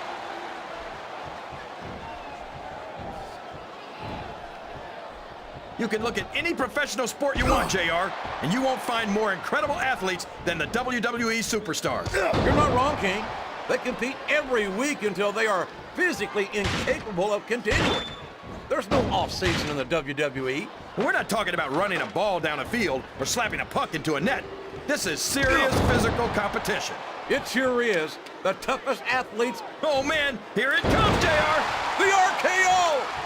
You can look at any professional sport you want, JR, and you won't find more incredible athletes than the WWE superstars. You're not wrong, King. They compete every week until they are physically incapable of continuing. There's no off-season in the WWE. We're not talking about running a ball down a field or slapping a puck into a net. This is serious physical competition. It sure is. The toughest athletes. Oh man, here it comes, JR! The RKO!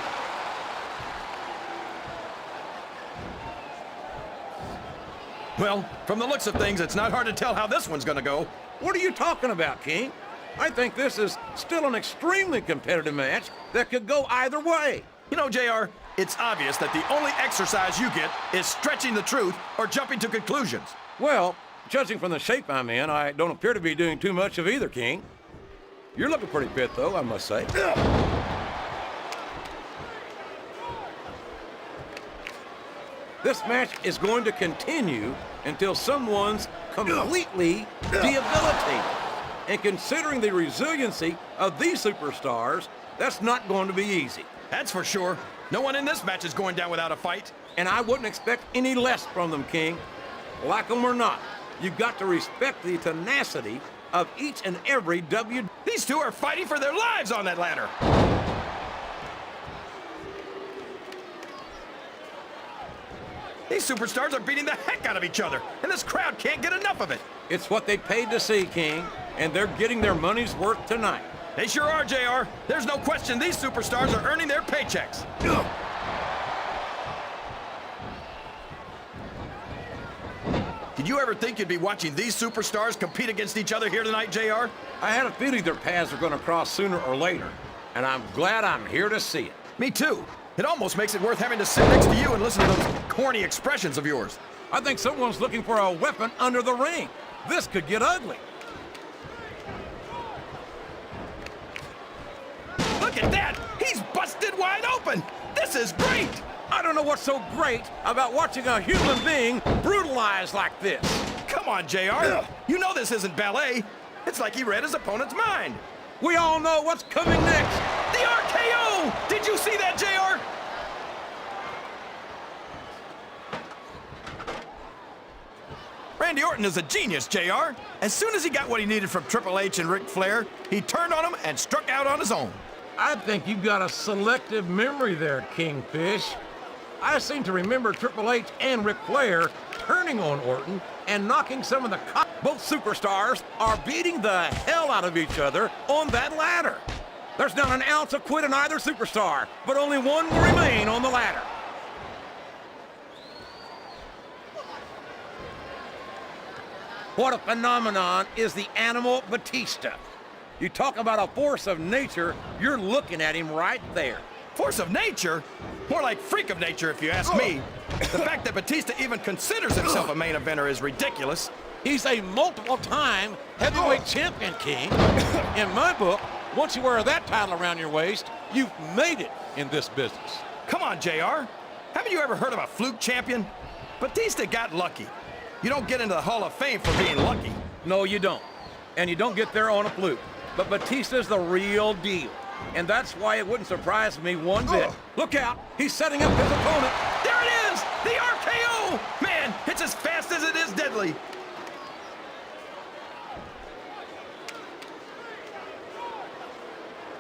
Well, from the looks of things, it's not hard to tell how this one's gonna go. What are you talking about, King? I think this is still an extremely competitive match that could go either way. You know, JR, it's obvious that the only exercise you get is stretching the truth or jumping to conclusions. Well, judging from the shape I'm in, I don't appear to be doing too much of either, King. You're looking pretty fit, though, I must say. This match is going to continue until someone's completely debilitated. And considering the resiliency of these superstars, that's not going to be easy. That's for sure. No one in this match is going down without a fight. And I wouldn't expect any less from them, King. Like them or not, you've got to respect the tenacity of each and every These two are fighting for their lives on that ladder. These superstars are beating the heck out of each other, and this crowd can't get enough of it. It's what they paid to see, King, and they're getting their money's worth tonight. They sure are, JR. There's no question these superstars are earning their paychecks. Did you ever think you'd be watching these superstars compete against each other here tonight, JR? I had a feeling their paths are going to cross sooner or later, and I'm glad I'm here to see it. Me too. It almost makes it worth having to sit next to you and listen to those corny expressions of yours. I think someone's looking for a weapon under the ring. This could get ugly. Look at that! He's busted wide open! This is great! I don't know what's so great about watching a human being brutalized like this. Come on, JR. You know this isn't ballet. It's like he read his opponent's mind. We all know what's coming next. The RKO! Did you see that, JR? Randy Orton is a genius, JR. As soon as he got what he needed from Triple H and Ric Flair, he turned on him and struck out on his own. I think you've got a selective memory there, Kingfish. I seem to remember Triple H and Ric Flair turning on Orton and knocking some of the Both superstars are beating the hell out of each other on that ladder. There's not an ounce of quit in either superstar, but only one will remain on the ladder. What a phenomenon is the animal Batista. You talk about a force of nature, you're looking at him right there. Force of nature? More like freak of nature, if you ask me. The fact that Batista even considers himself a main eventer is ridiculous. He's a multiple-time heavyweight champion, King. In my book, once you wear that title around your waist, you've made it in this business. Come on, JR. Haven't you ever heard of a fluke champion? Batista got lucky. You don't get into the Hall of Fame for being lucky. No, you don't. And you don't get there on a fluke. But Batista's the real deal. And that's why it wouldn't surprise me one bit. Look out, he's setting up his opponent. There it is! The RKO! Man, it's as fast as it is deadly.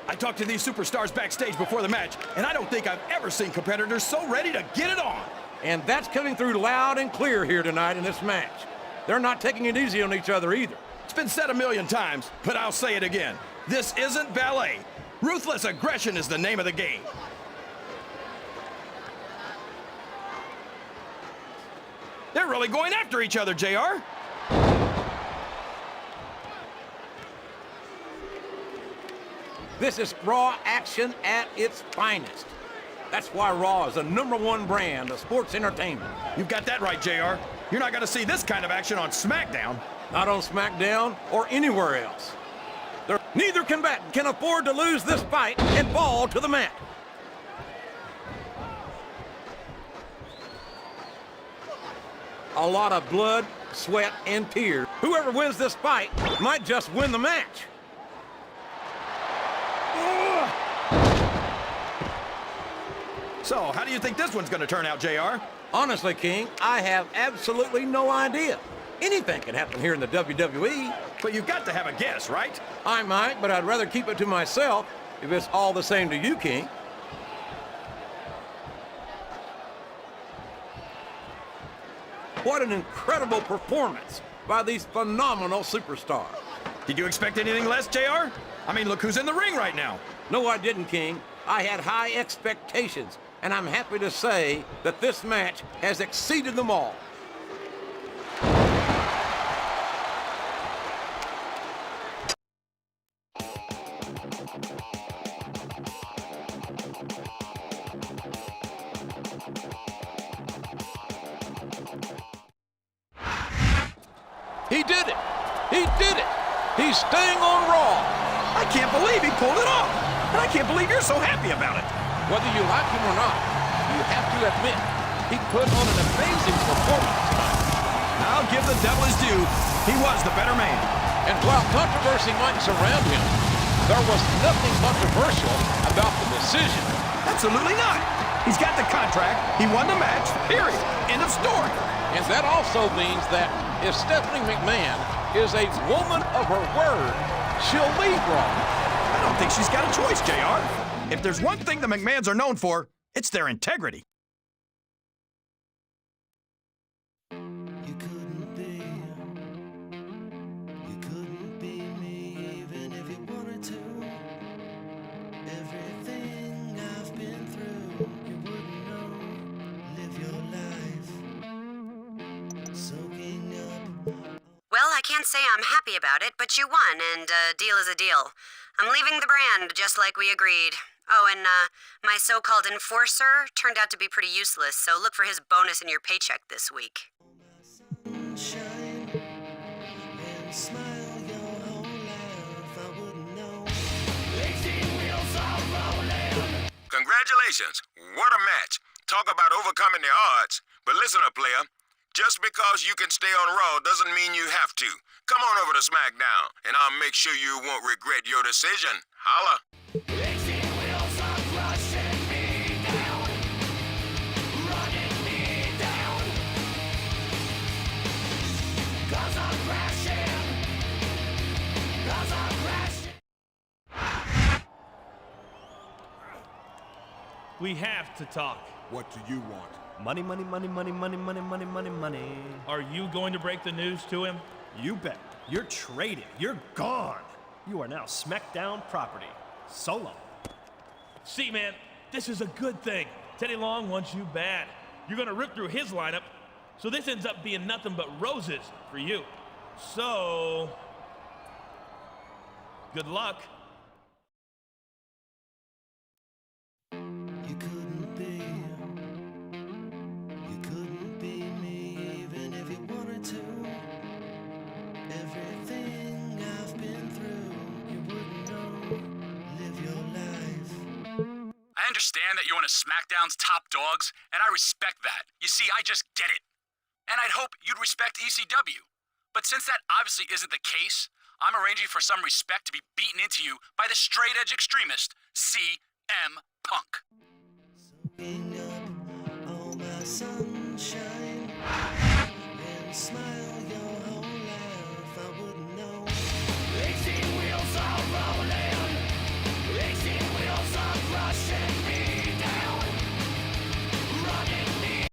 I talked to these superstars backstage before the match, and I don't think I've ever seen competitors so ready to get it on. And that's coming through loud and clear here tonight in this match. They're not taking it easy on each other either. It's been said a million times, but I'll say it again. This isn't ballet. Ruthless aggression is the name of the game. They're really going after each other, JR. This is Raw action at its finest. That's why Raw is the #1 brand of sports entertainment. You've got that right, JR. You're not going to see this kind of action on SmackDown. Not on SmackDown or anywhere else. Neither combatant can afford to lose this fight and fall to the mat. A lot of blood, sweat, and tears. Whoever wins this fight might just win the match. So, how do you think this one's going to turn out, JR? Honestly, King, I have absolutely no idea. Anything can happen here in the WWE. But you've got to have a guess, right? I might, but I'd rather keep it to myself if it's all the same to you, King. What an incredible performance by these phenomenal superstars. Did you expect anything less, JR? I mean, look who's in the ring right now. No, I didn't, King. I had high expectations, and I'm happy to say that this match has exceeded them all. He did it! He did it! He's staying on Raw! I can't believe he pulled it off! And I can't believe you're so happy about it! Whether you like him or not, you have to admit, he put on an amazing performance tonight. I'll give the devil his due. He was the better man. And while controversy might surround him, there was nothing controversial about the decision. Absolutely not. He's got the contract. He won the match. Period. End of story. And that also means that if Stephanie McMahon is a woman of her word, she'll leave Raw. I don't think she's got a choice, JR. If there's one thing the McMahons are known for, it's their integrity. You couldn't be me even if you wanted to. Everything I've been through, you wouldn't know. Live your life, soaking up. Well, I can't say I'm happy about it, but you won, and a deal is a deal. I'm leaving the brand, just like we agreed. Oh, and my so-called enforcer turned out to be pretty useless, so look for his bonus in your paycheck this week. Shine and smile your whole life, I wouldn't know. 18 wheels are rolling. Congratulations. What a match. Talk about overcoming the odds. But listen up, player. Just because you can stay on Raw doesn't mean you have to. Come on over to SmackDown, and I'll make sure you won't regret your decision. Holla. 18 wheels are crushing me down, running me down. 'Cause I'm crashing, 'cause I'm crashing. We have to talk. What do you want? Money, money, money, money, money, money, money, money, money. Are you going to break the news to him? You bet. You're traded. You're gone. You are now SmackDown property. Solo. See, man, this is a good thing. Teddy Long wants you bad. You're going to rip through his lineup, so this ends up being nothing but roses for you. So, good luck. You couldn't be me even if you wanted to. Everything I've been through, you wouldn't know. Live your life. I understand that you're one of SmackDown's top dogs, and I respect that. You see, I just get it. And I'd hope you'd respect ECW. But since that obviously isn't the case, I'm arranging for some respect to be beaten into you by the straight-edge extremist, CM Punk. Soaking up all my sun.